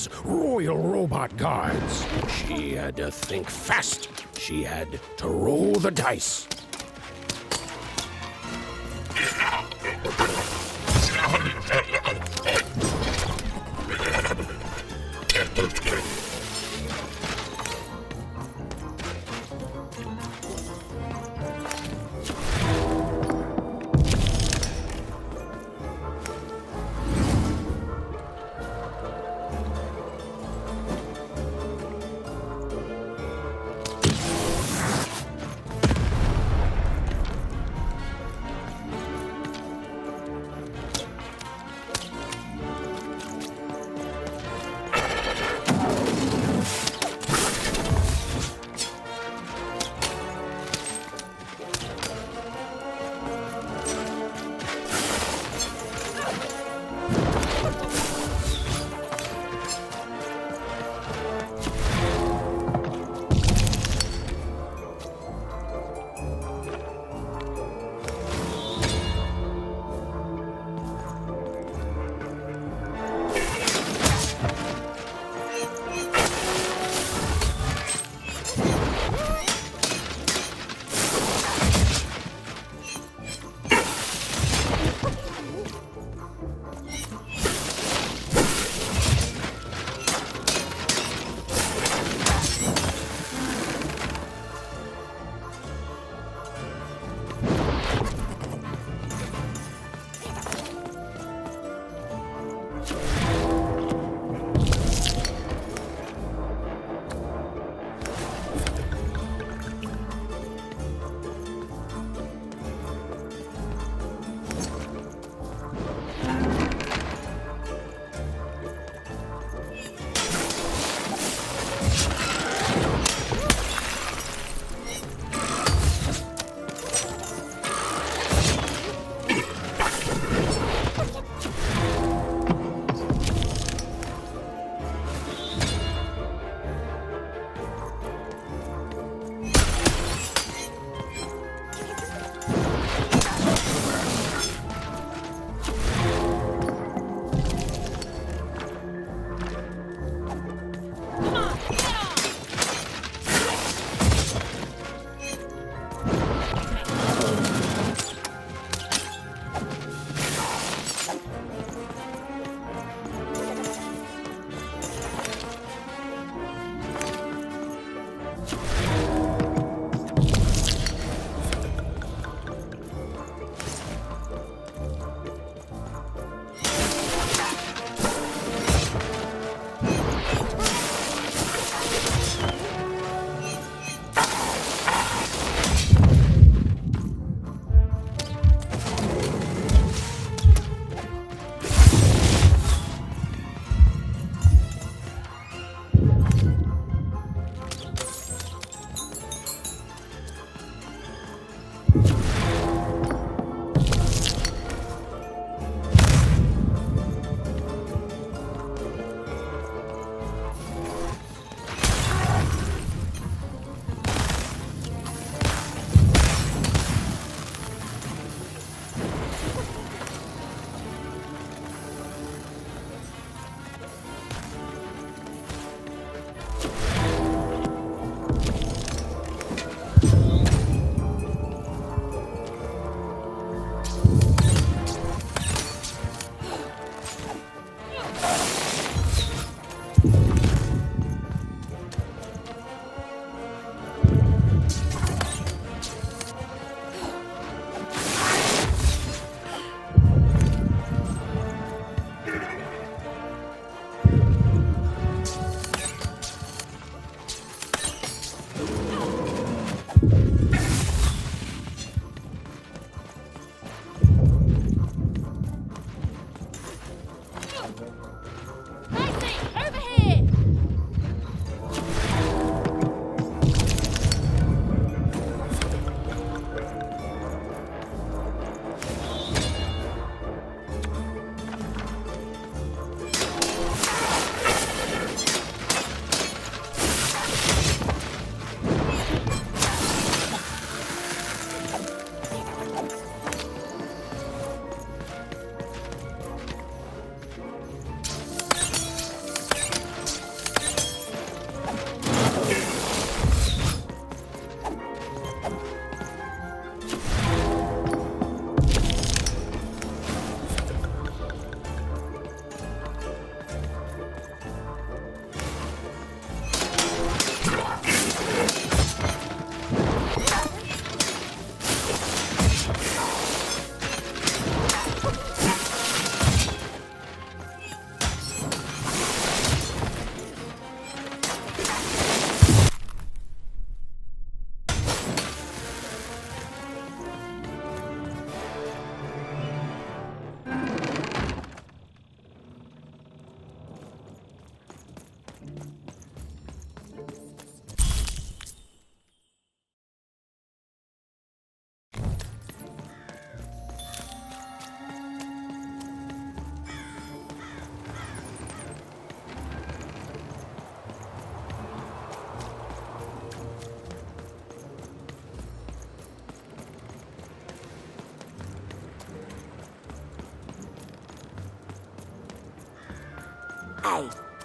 those royal robot guards. She had to think fast. She had to roll the dice.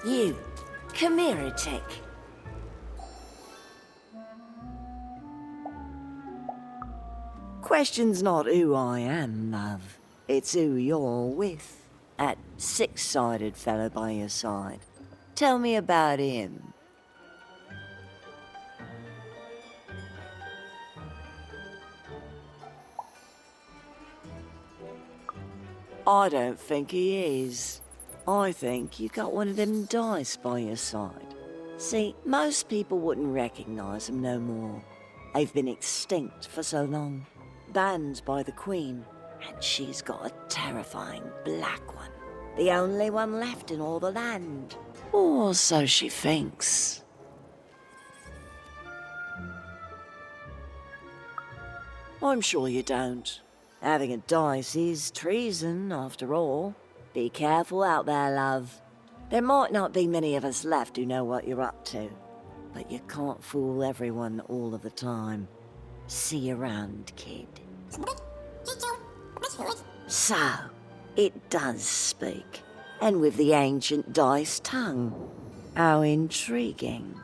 You, come here a tick. Question's not who I am, love. It's who you're with. That six-sided fellow by your side. Tell me about him. I don't think he is. I think you got one of them dice by your side. See, most people wouldn't recognize him no more. They've been extinct for so long. Banned by the Queen, and she's got a terrifying black one. The only one left in all the land. Or so she thinks. I'm sure you don't. Having a dice is treason, after all. Be careful out there, love. There might not be many of us left who know what you're up to, but you can't fool everyone all of the time. See you around, kid. So, it does speak, and with the ancient dice tongue. How intriguing.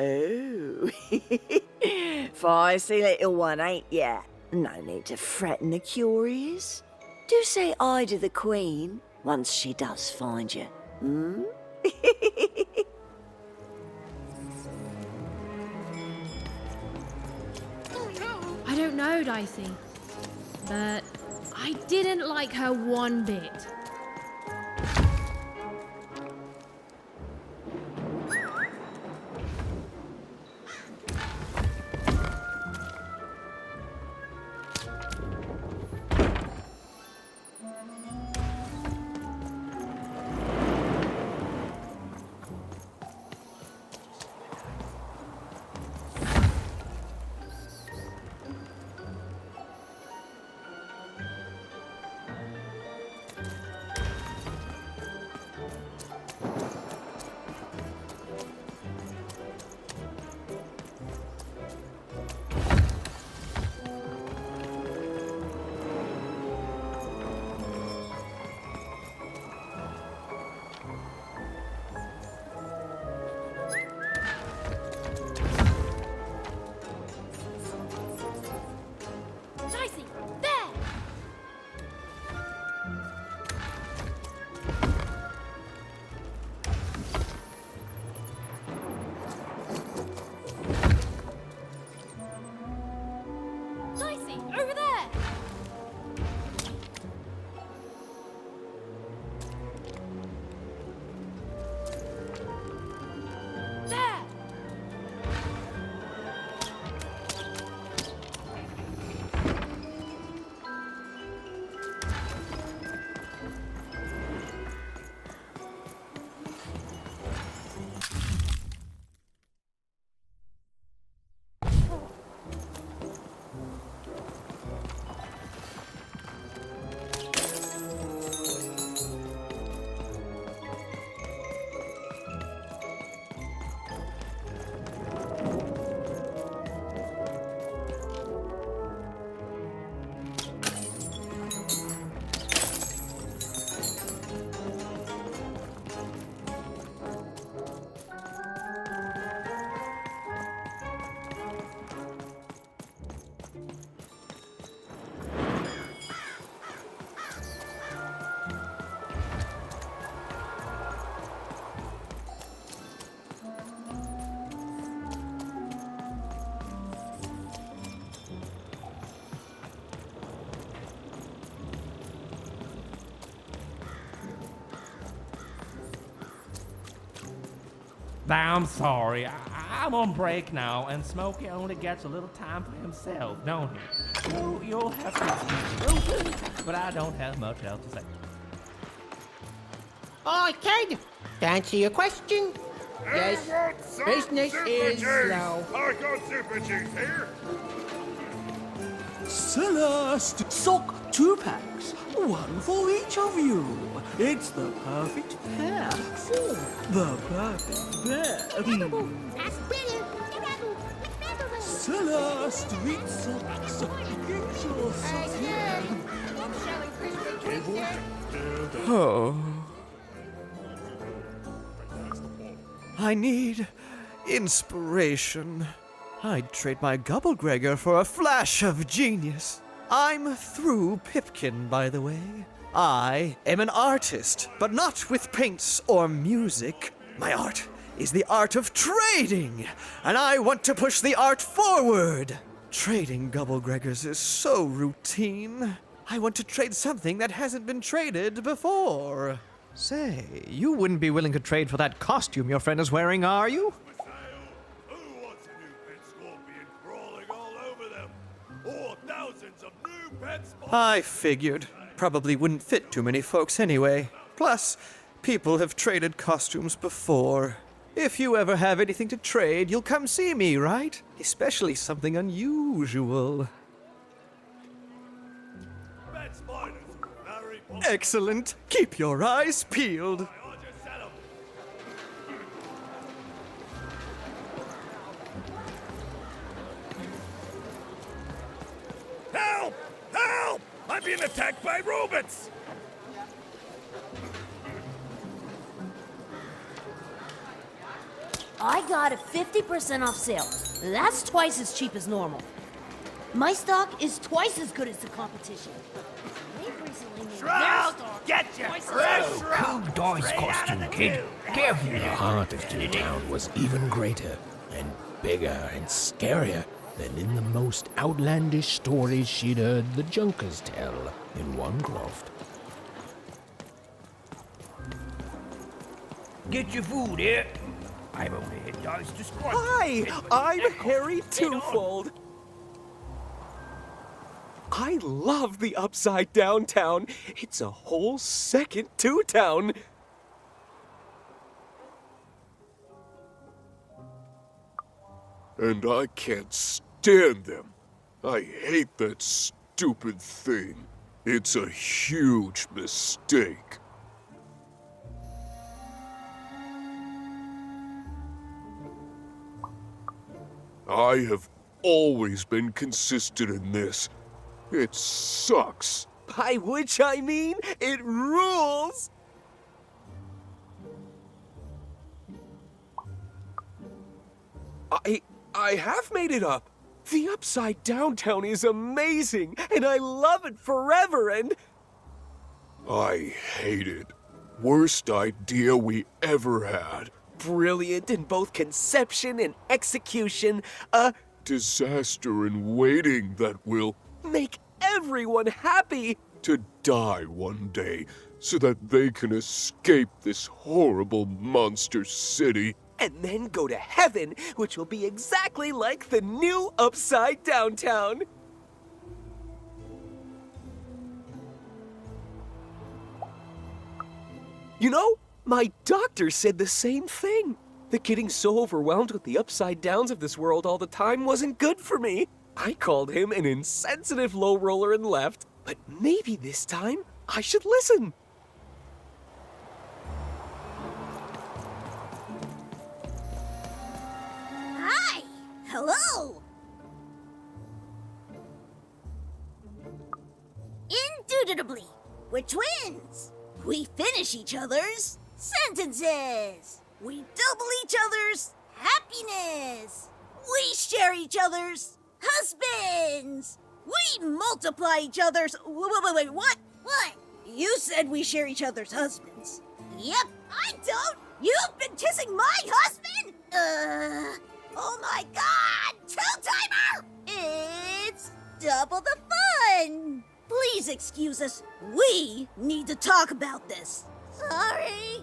Oh, feisty little one, ain't ya? No need to threaten the curious. Do say aye to the Queen once she does find you, hmm? I don't know, Dicey, but I didn't like her one bit. I'm sorry. I'm on break now, and Smokey only gets a little time for himself, don't he? You'll have to excuse me, but I don't have much else to say. Hi, kid. To answer your question, yes, business is slow. I got super juice here. Celeste, sock 2 packs, one for each of you. It's the perfect pair for the perfect pair. That's brilliant. bestseller, street socks. Get your socks here. Oh. I need inspiration. I'd trade my Gubblegregor for a flash of genius. I'm through Pipkin, by the way. I am an artist, but not with paints or music. My art is the art of trading, and I want to push the art forward. Trading Gubblegregors is so routine. I want to trade something that hasn't been traded before. Say, you wouldn't be willing to trade for that costume your friend is wearing, are you? Who wants a new pet scorpion crawling all over them? Or thousands of new pet spiders? I figured. Probably wouldn't fit too many folks anyway. Plus, people have traded costumes before. If you ever have anything to trade, you'll come see me, right? Especially something unusual. Pet spiders, very popular. Excellent. Keep your eyes peeled. I just said 'em. Help! Help! I'm being attacked by robots! I got a 50% off sale. That's twice as cheap as normal. My stock is twice as good as the competition. They've recently made their stock Get you! twice as Fresh good. Cool Dice costume, kid. Careful. The heart of Toontown was even greater and bigger and scarier than in the most outlandish stories she'd heard the Junkers tell in one croft. Get your food here. I'm only here dice to squat. Hi, I'm Harry Twofold. I love the Upside Down Town. It's a whole second Toon. And I can't stand them. I hate that stupid thing. It's a huge mistake. I have always been consistent in this. It sucks. By which I mean, it rules. I have made it up. The Upside Down Town is amazing, and I love it forever, and... I hate it. Worst idea we ever had. Brilliant in both conception and execution. A Disaster in waiting that will make everyone happy. to die one day so that they can escape this horrible monster city. And then go to heaven, which will be exactly like the new Upside Down Town. You know, my doctor said the same thing. That getting so overwhelmed with the upside downs of this world all the time wasn't good for me. I called him an insensitive low roller and left, but maybe this time I should listen. Hi! Hello! Indubitably, we're twins. We finish each other's sentences. We double each other's happiness. We share each other's husbands. We multiply each other's... Wait, what? What? You said we share each other's husbands. Yep, I don't. You've been kissing my husband? Oh my God! Two-timer! It's double the fun. Please excuse us. We need to talk about this. Sorry.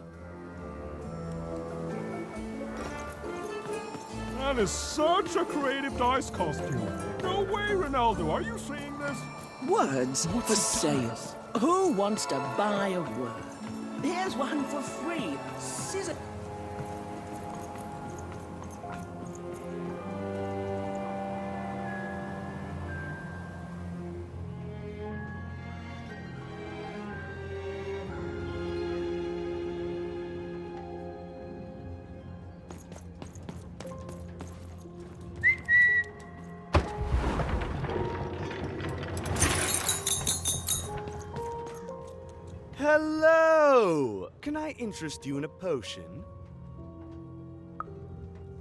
That is such a creative dice costume. No way, Ronaldo. Are you seeing this? Words for sale. Who wants to buy a word? Here's one for free. Scissor. Hello! Can I interest you in a potion?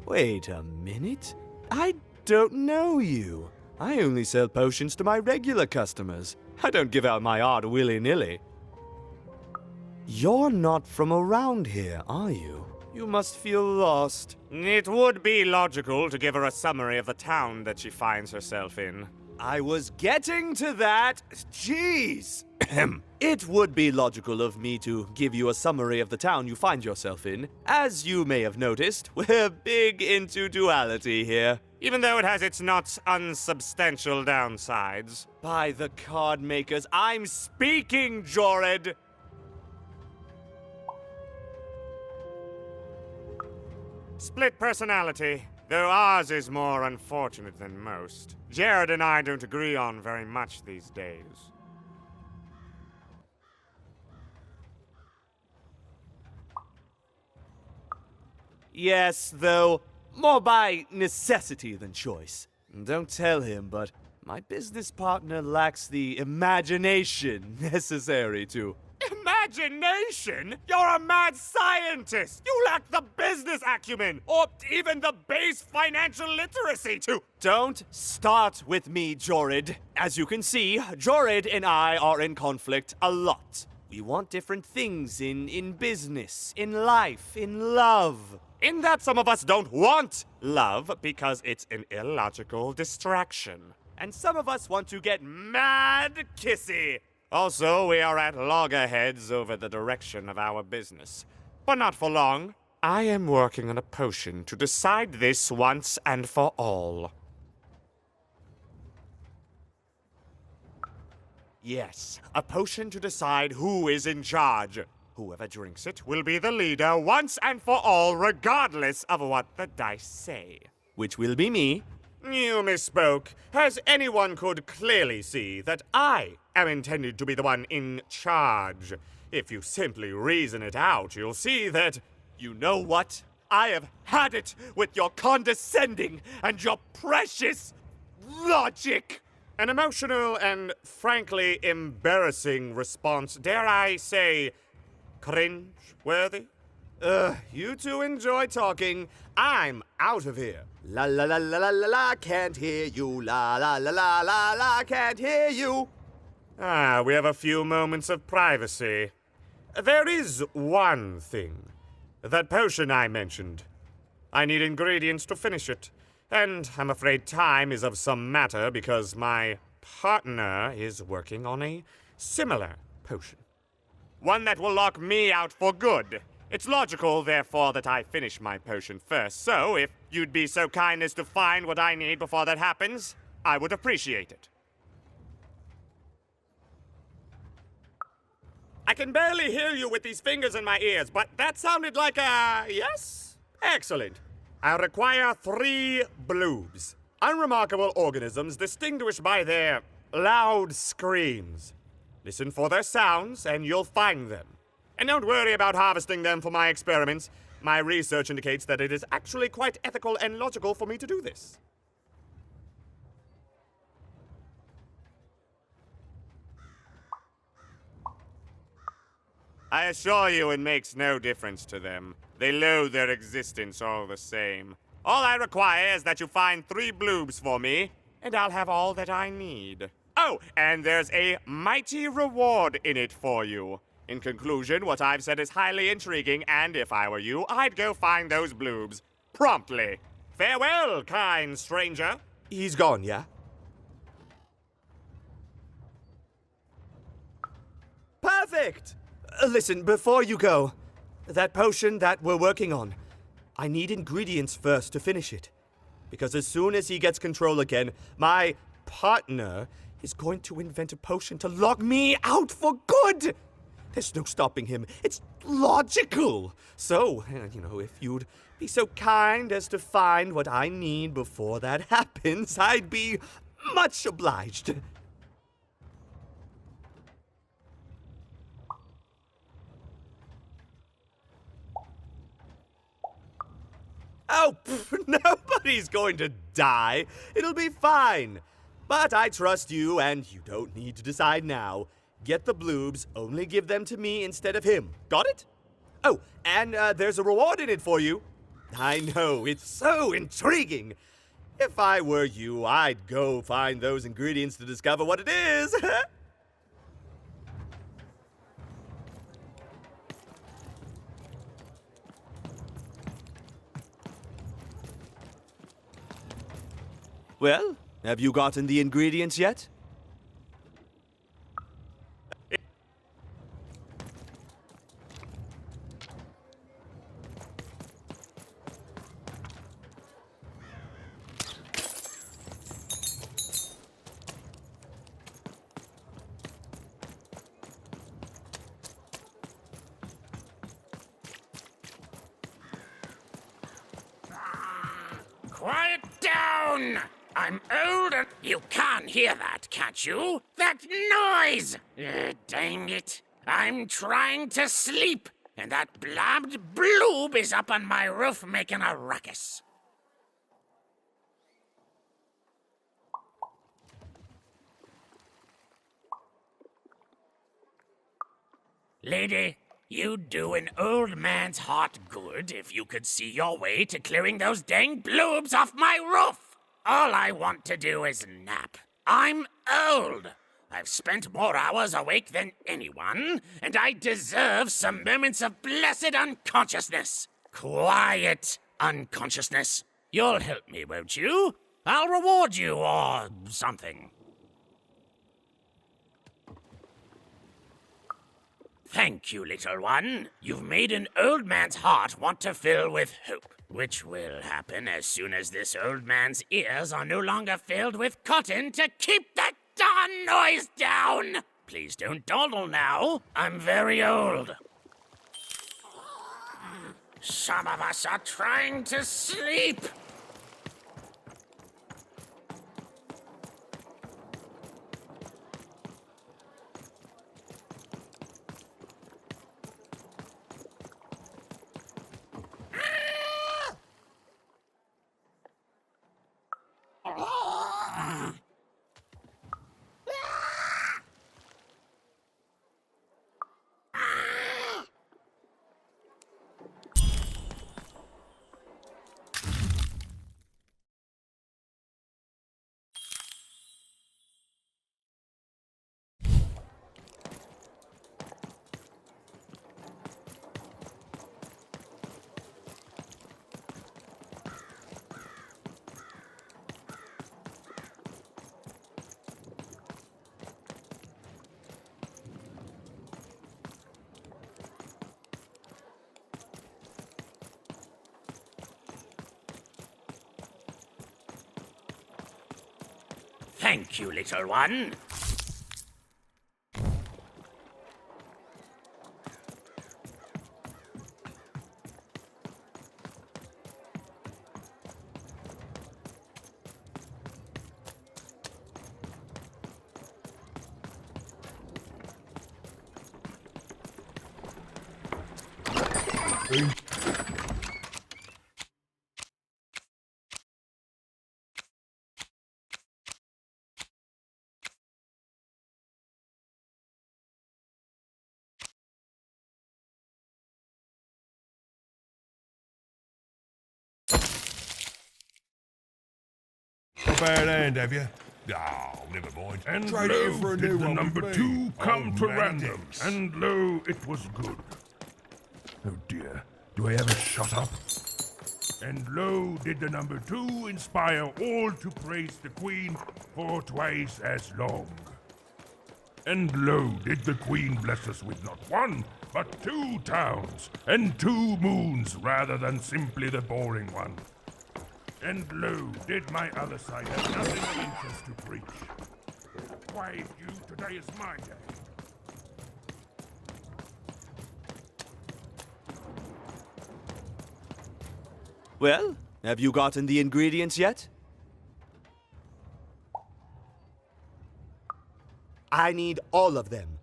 Wait a minute. I don't know you. I only sell potions to my regular customers. I don't give out my art willy-nilly. You're not from around here, are you? You must feel lost. It would be logical to give her a summary of the town that she finds herself in. I was getting to that. Jeez. It would be logical of me to give you a summary of the town you find yourself in. As you may have noticed, we're big into duality here. Even though it has its not unsubstantial downsides. By the card makers, I'm speaking, Jorid! Split personality, though ours is more unfortunate than most. Jared and I don't agree on very much these days. Yes, though, more by necessity than choice. Don't tell him, but my business partner lacks the imagination necessary to... Imagination? You're a mad scientist! You lack the business acumen, or even the base financial literacy to... Don't start with me, Jorid. As you can see, Jorid and I are in conflict a lot. We want different things in business, in life, in love. In that some of us don't want love because it's an illogical distraction. And some of us want to get mad kissy. Also, we are at loggerheads over the direction of our business. But not for long. I am working on a potion to decide this once and for all. Yes, a potion to decide who is in charge. Whoever drinks it will be the leader once and for all, regardless of what the dice say. Which will be me. You misspoke, as anyone could clearly see that I am intended to be the one in charge. If you simply reason it out, you'll see that... You know what? I have had it with your condescending and your precious logic. An emotional and frankly embarrassing response, dare I say, cringe-worthy? You two enjoy talking. I'm out of here. La la la la la la la, can't hear you. La la la la la la, can't hear you. Ah, we have a few moments of privacy. There is one thing. That potion I mentioned. I need ingredients to finish it. And I'm afraid time is of some matter because my partner is working on a similar potion. One that will lock me out for good. It's logical, therefore, that I finish my potion first. So, if you'd be so kind as to find what I need before that happens, I would appreciate it. I can barely hear you with these fingers in my ears, but that sounded like a yes? Excellent. I require 3 bloobs. Unremarkable organisms distinguished by their loud screams. Listen for their sounds, and you'll find them. And don't worry about harvesting them for my experiments. My research indicates that it is actually quite ethical and logical for me to do this. I assure you it makes no difference to them. They loathe their existence all the same. All I require is that you find 3 bloobs for me, and I'll have all that I need. Oh, and there's a mighty reward in it for you. In conclusion, what I've said is highly intriguing, and if I were you, I'd go find those bloobs. Promptly. Farewell, kind stranger. He's gone, yeah? Perfect! Listen, before you go, that potion that we're working on, I need ingredients first to finish it. Because as soon as he gets control again, my partner is going to invent a potion to lock me out for good! There's no stopping him. It's logical. So, if you'd be so kind as to find what I need before that happens, I'd be much obliged. Oh, nobody's going to die. It'll be fine. But I trust you, and you don't need to decide now. get the bloobs, only give them to me instead of him. Got it? Oh, and there's a reward in it for you. I know, it's so intriguing. If I were you, I'd go find those ingredients to discover what it is. Well, have you gotten the ingredients yet? Quiet down! I'm old and you can't hear that, can't you? That noise! Dang it. I'm trying to sleep, and that blabbed bloob is up on my roof making a ruckus. Lady, you'd do an old man's heart good if you could see your way to clearing those dang bloobs off my roof. All I want to do is nap. I'm old. I've spent more hours awake than anyone, and I deserve some moments of blessed unconsciousness. Quiet unconsciousness. You'll help me, won't you? I'll reward you or something. Thank you, little one. You've made an old man's heart want to fill with hope, which will happen as soon as this old man's ears are no longer filled with cotton to keep that darn noise down. Please don't dawdle now. I'm very old. Some of us are trying to sleep. Thank you, little one. A bad hand, have you? Oh, never mind. And Trade it in for a did new the one number with 2 me. come Oh, to man, random, it is. and lo, it was good. Oh dear, do I ever shut up? And lo, did the number 2 inspire all to praise the Queen for twice as long. And lo, did the Queen bless us with not 1, but 2 towns, and 2 moons rather than simply the boring one. And lo, did my other side have nothing of interest to preach. Why, you, today is my day. Well, have you gotten the ingredients yet? I need all of them.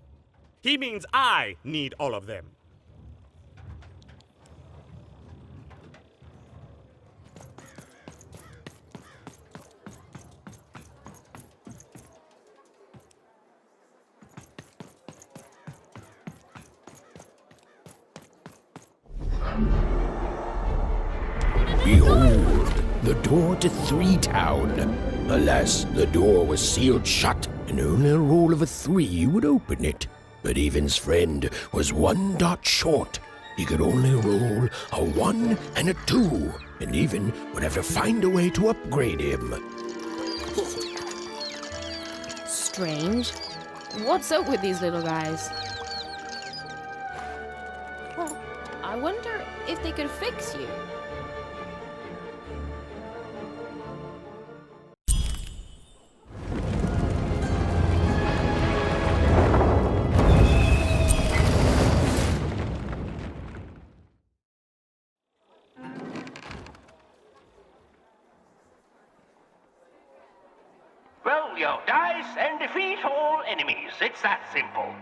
He means I need all of them. Behold, the door to Three Town. Alas, the door was sealed shut, and only a roll of a 3 would open it. But Evan's friend was 1 dot short. He could only roll a 1 and a 2, and Even would have to find a way to upgrade him. Strange. What's up with these little guys? I wonder if they could fix you. Roll your dice and defeat all enemies. It's that simple.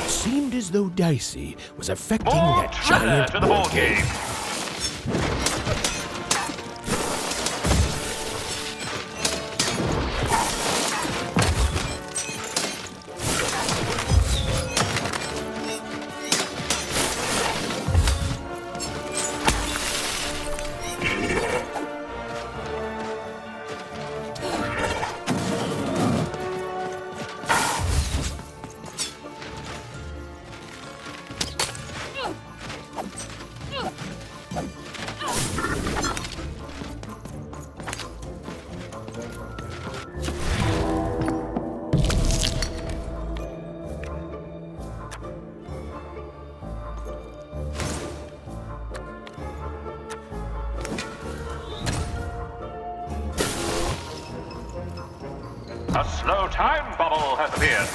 Seemed as though Dicey was affecting that giant to the board game. A slow time bubble has appeared.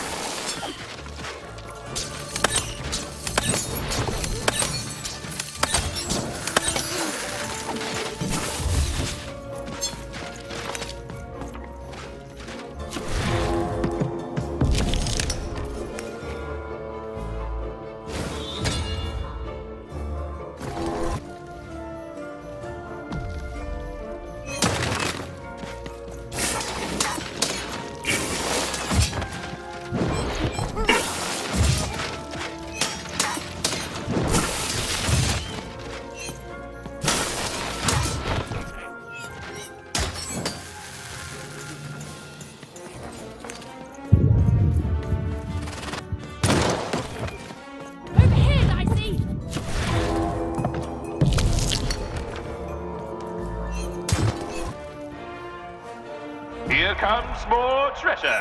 Here comes more treasure.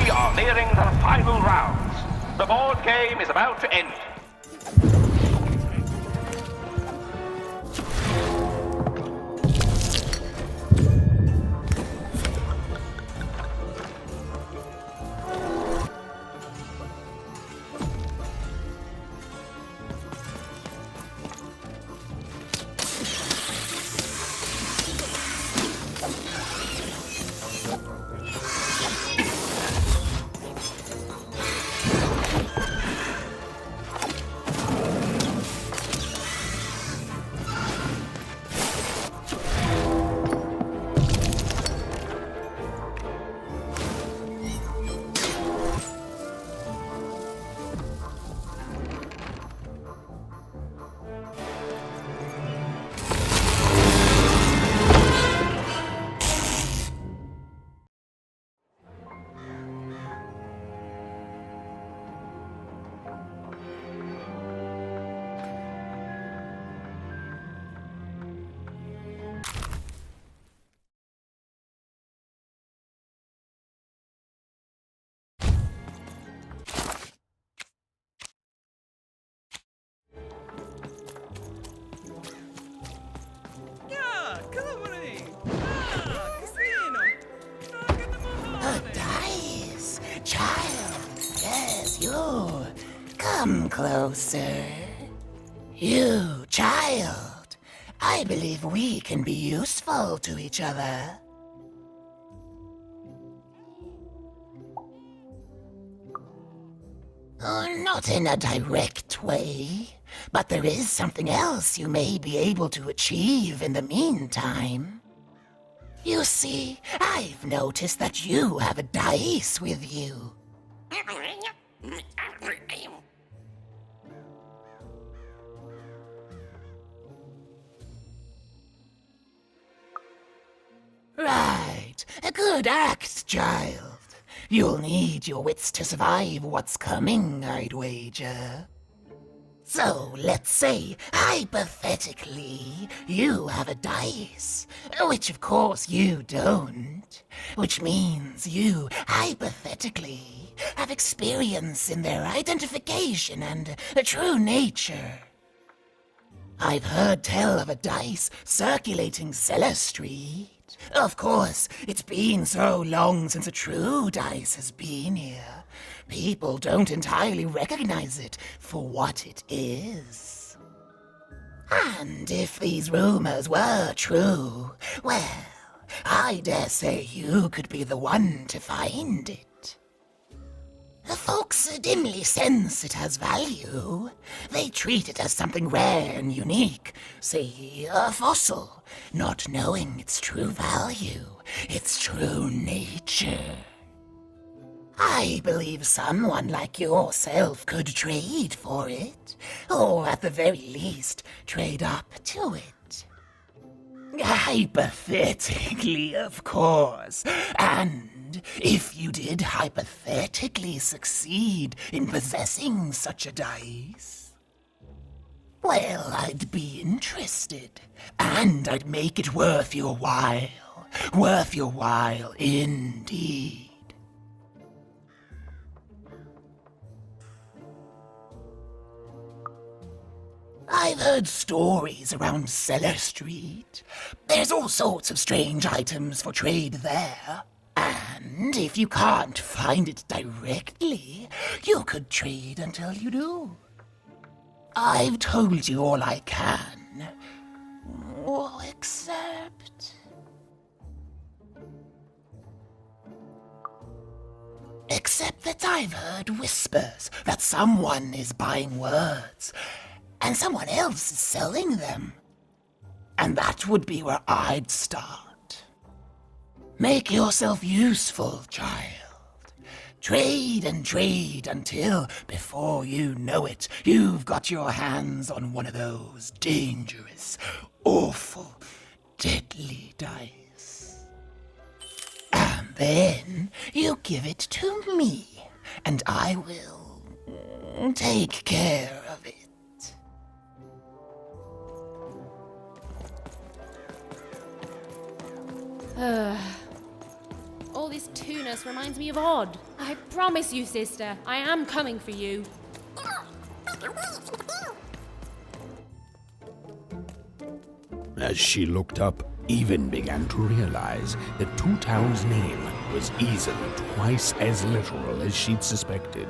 We are nearing the final rounds. The board game is about to end. A dice, child. Yes, you. Come closer. You, child. I believe we can be useful to each other. Not in a direct way, but there is something else you may be able to achieve in the meantime. You see, I've noticed that you have a dice with you. Right, a good act, child. You'll need your wits to survive what's coming, I'd wager. So, let's say, hypothetically, you have a dice, which of course you don't, which means you, hypothetically, have experience in their identification and true nature. I've heard tell of a dice circulating Cellar Street. Of course, it's been so long since a true dice has been here. People don't entirely recognize it for what it is. And if these rumors were true, well, I dare say you could be the one to find it. Folks dimly sense it has value. They treat it as something rare and unique, say a fossil, not knowing its true value, its true nature. I believe someone like yourself could trade for it, or at the very least, trade up to it. Hypothetically, of course, and if you did hypothetically succeed in possessing such a dice, well, I'd be interested, and I'd make it worth your while indeed. I've heard stories around Cellar Street. There's all sorts of strange items for trade there. And if you can't find it directly, you could trade until you do. I've told you all I can. Except that I've heard whispers that someone is buying words, and someone else is selling them. And that would be where I'd start. Make yourself useful, child. Trade and trade until, before you know it, you've got your hands on one of those dangerous, awful, deadly dice. And then you give it to me, and I will take care of it. All this two-ness reminds me of Odd. I promise you, sister, I am coming for you. As she looked up, Even began to realize that Two Town's name was easily twice as literal as she'd suspected.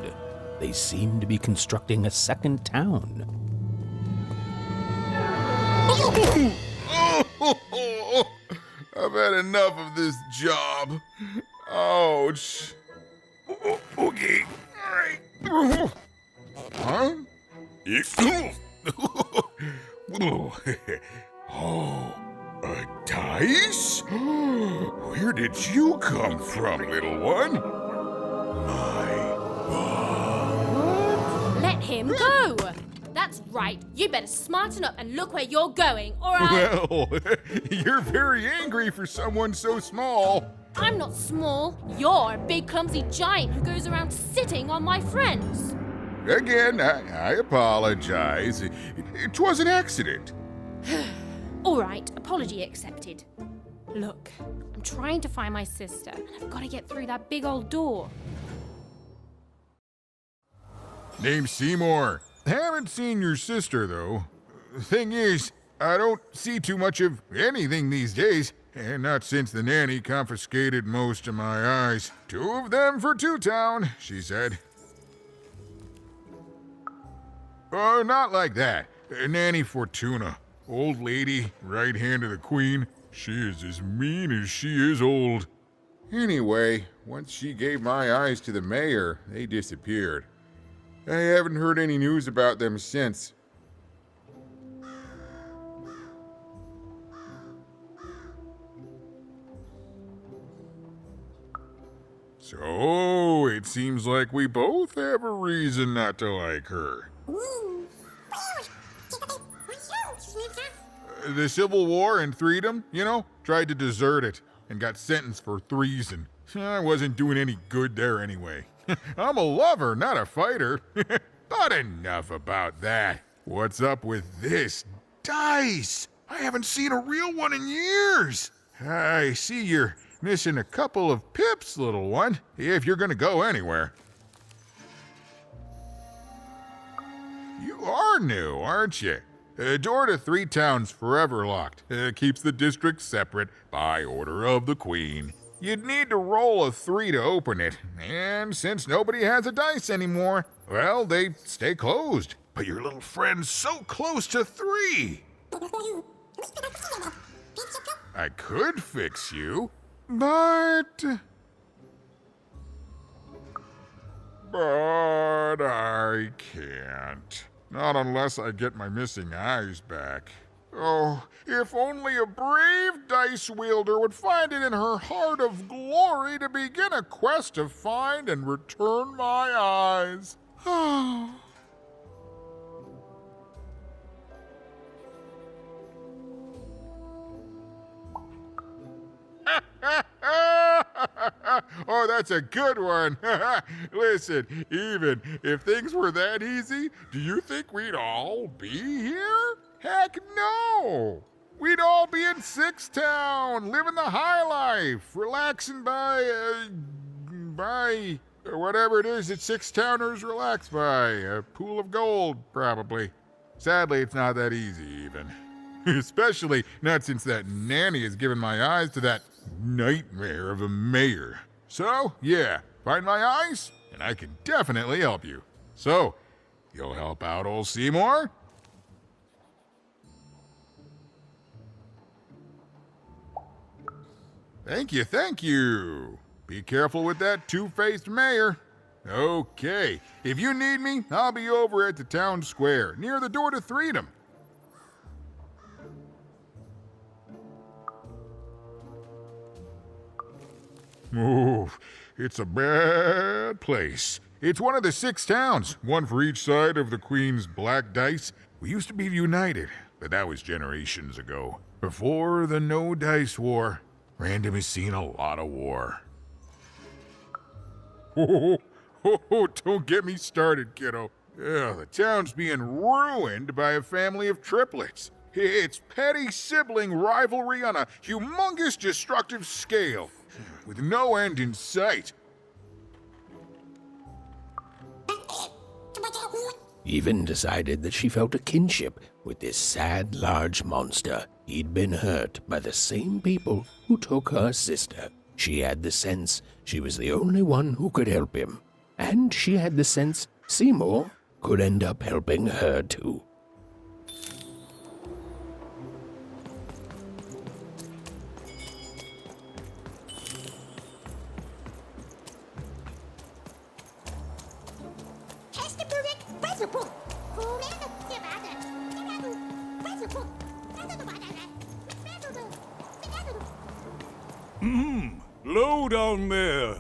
They seemed to be constructing a second town. I've had enough of this job. Ouch. Okay, all right. Huh? Oh, a dice? Where did you come from, little one? Let him go! That's right. You better smarten up and look where you're going, or I... Well, you're very angry for someone so small. I'm not small. You're a big, clumsy giant who goes around sitting on my friends. Again, I apologize. It was an accident. All right, apology accepted. Look, I'm trying to find my sister, and I've got to get through that big old door. Name's Seymour. Haven't seen your sister, though. Thing is, I don't see too much of anything these days, and not since the nanny confiscated most of my eyes. 2 of them for Two Town, she said. Oh, not like that. Nanny Fortuna. Old lady, right hand of the queen. She is as mean as she is old. Anyway, once she gave my eyes to the mayor, they disappeared. I haven't heard any news about them since. So, it seems like we both have a reason not to like her. The Civil War and Freedom, you know, tried to desert it and got sentenced for treason. I wasn't doing any good there anyway. I'm a lover, not a fighter. But enough about that. What's up with this dice? I haven't seen a real one in years. I see you're missing a couple of pips, little one, if you're gonna go anywhere. You are new, aren't you? Door to Three Town's forever locked. Keeps the district separate by order of the Queen. You'd need to roll a 3 to open it, and since nobody has a dice anymore, well, they stay closed. But your little friend's so close to 3! I could fix you, but I can't. Not unless I get my missing eyes back. Oh, if only a brave dice wielder would find it in her heart of glory to begin a quest to find and return my eyes. Oh, that's a good one. Listen, even if things were that easy, do you think we'd all be here? Heck no! We'd all be in Six Town, living the high life, relaxing by whatever it is that Six Towners relax by. A pool of gold, probably. Sadly, it's not that easy, even. Especially not since that nanny has given my eyes to that nightmare of a mayor. So, yeah, find my eyes, and I can definitely help you. So, you'll help out old Seymour? Thank you, thank you. Be careful with that two-faced mayor. Okay, if you need me, I'll be over at the town square, near the door to Freedom. Oh, it's a bad place. It's one of the 6 towns, one for each side of the Queen's black dice. We used to be united, but that was generations ago. Before the No Dice War. Random has seen a lot of war. Oh, don't get me started, kiddo. The town's being ruined by a family of triplets. It's petty sibling rivalry on a humongous destructive scale. with no end in sight. Even decided that she felt a kinship with this sad, large monster. He'd been hurt by the same people who took her sister. She had the sense she was the only one who could help him. And she had the sense Seymour could end up helping her too. Low down there.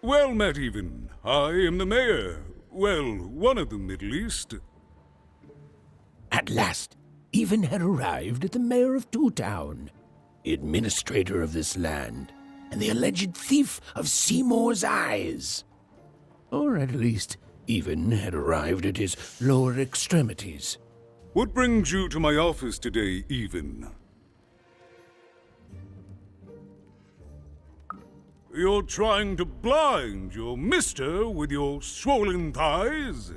Well met, even. I am the mayor. Well, one of them, at least. At last, Even had arrived at the mayor of Two Town, the administrator of this land, and the alleged thief of Seymour's eyes. Or at least, Even had arrived at his lower extremities. What brings you to my office today, Even? You're trying to blind your mister with your swollen thighs?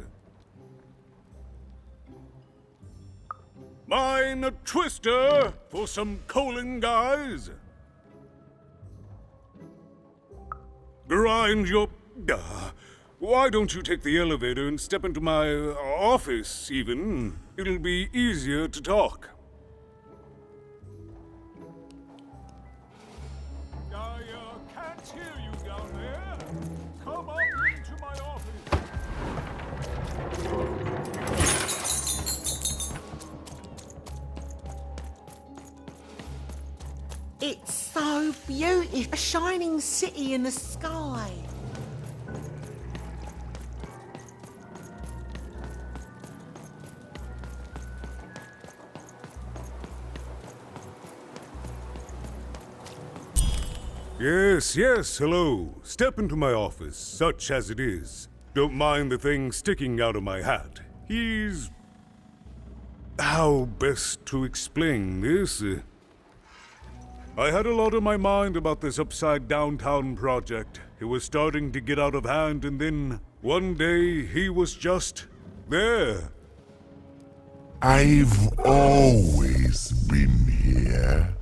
Mine a twister for some coaling guys? Grind your... why don't you take the elevator and step into my office, Even? It'll be easier to talk. I can't hear you down there. Come up into my office. It's so beautiful. A shining city in the sky. Yes, hello. Step into my office, such as it is. Don't mind the thing sticking out of my hat. He's... how best to explain this? I had a lot on my mind about this upside downtown project. It was starting to get out of hand, and then one day he was just there. I've always been here.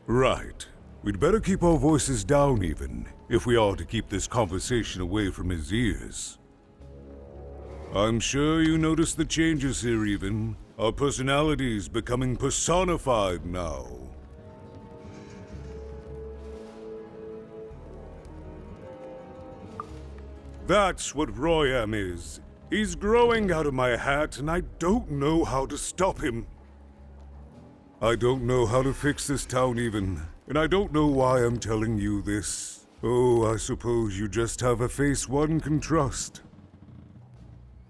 Right. We'd better keep our voices down, Even, if we are to keep this conversation away from his ears. I'm sure you noticed the changes here, Even. Our personalities becoming personified now. That's what Royam is. He's growing out of my hat, and I don't know how to stop him. I don't know how to fix this town, Even, and I don't know why I'm telling you this. Oh, I suppose you just have a face one can trust.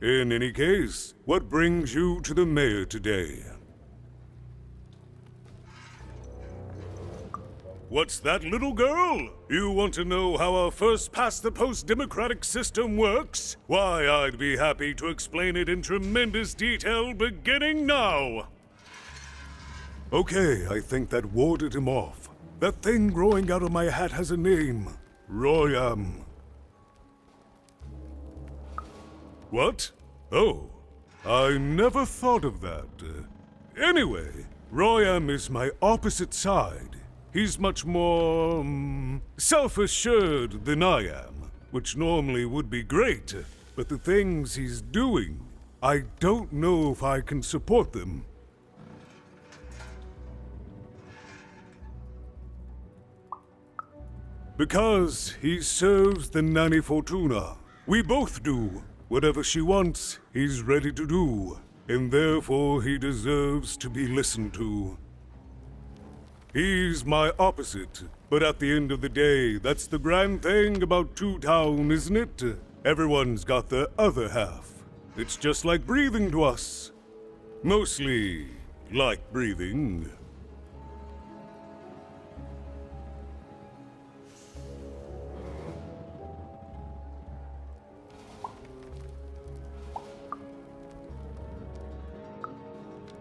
In any case, what brings you to the mayor today? What's that, little girl? You want to know how our first-past-the-post democratic system works? Why, I'd be happy to explain it in tremendous detail beginning now. Okay, I think that warded him off. That thing growing out of my hat has a name. Royam. What? Oh, I never thought of that. Anyway, Royam is my opposite side. He's much more, self-assured than I am, which normally would be great, but the things he's doing, I don't know if I can support them. Because he serves the Nanny Fortuna. We both do. Whatever she wants, he's ready to do, and therefore he deserves to be listened to. He's my opposite, but at the end of the day, that's the grand thing about Two Town, isn't it? Everyone's got their other half. It's just like breathing to us. Mostly like breathing.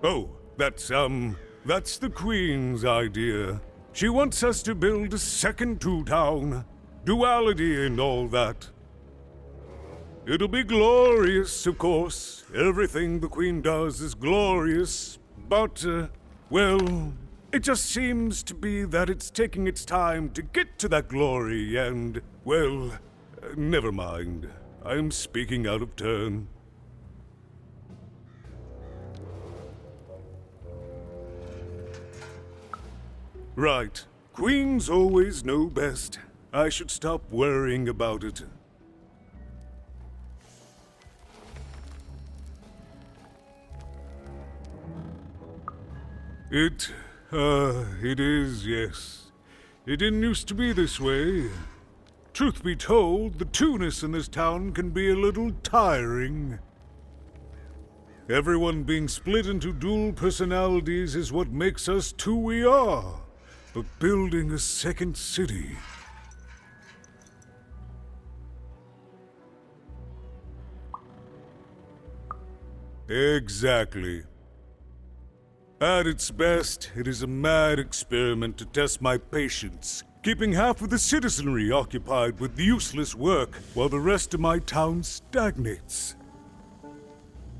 Oh, that's, That's the Queen's idea. She wants us to build a second Two-Town. Duality and all that. It'll be glorious, of course. Everything the Queen does is glorious. But, well, it just seems to be that it's taking its time to get to that glory and, well, never mind. I'm speaking out of turn. Right. Queens always know best. I should stop worrying about it. It is, yes. It didn't used to be this way. Truth be told, the two-ness in this town can be a little tiring. Everyone being split into dual personalities is what makes us who we are. But building a second city... Exactly. At its best, it is a mad experiment to test my patience, keeping half of the citizenry occupied with useless work while the rest of my town stagnates.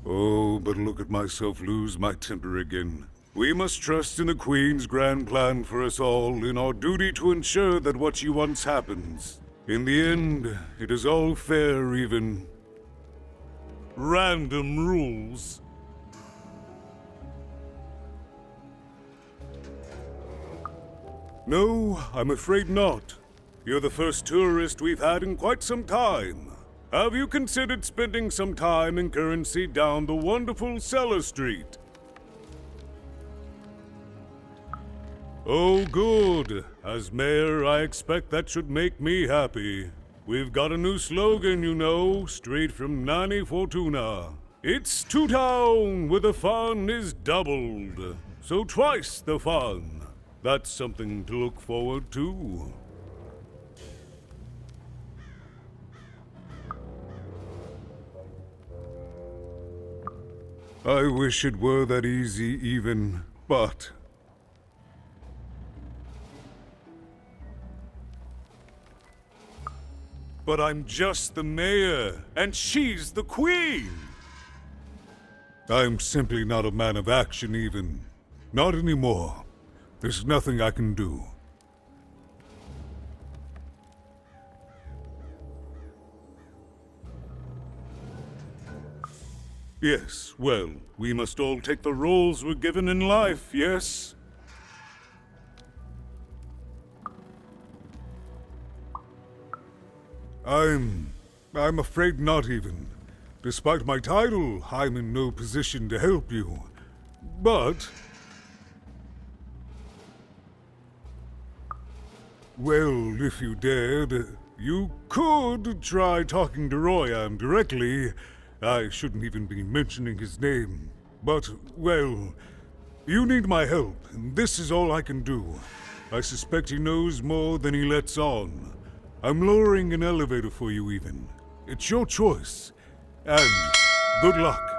Oh, but look at myself lose my temper again. We must trust in the Queen's grand plan for us all, in our duty to ensure that what she wants happens. In the end, it is all fair, even random rules. No, I'm afraid not. You're the first tourist we've had in quite some time. Have you considered spending some time in currency down the wonderful Cellar Street? Oh, good. As mayor, I expect that should make me happy. We've got a new slogan, you know, straight from Nani Fortuna. It's Two-Town, where the fun is doubled. So twice the fun. That's something to look forward to. I wish it were that easy even, but... But I'm just the mayor, and she's the queen! I'm simply not a man of action even. Not anymore. There's nothing I can do. Yes, well, we must all take the roles we're given in life, yes? I'm afraid not even. Despite my title, I'm in no position to help you. But... well, if you dared, you could try talking to Royan directly. I shouldn't even be mentioning his name. But, well, you need my help, and this is all I can do. I suspect he knows more than he lets on. I'm lowering an elevator for you even. It's your choice. And good luck.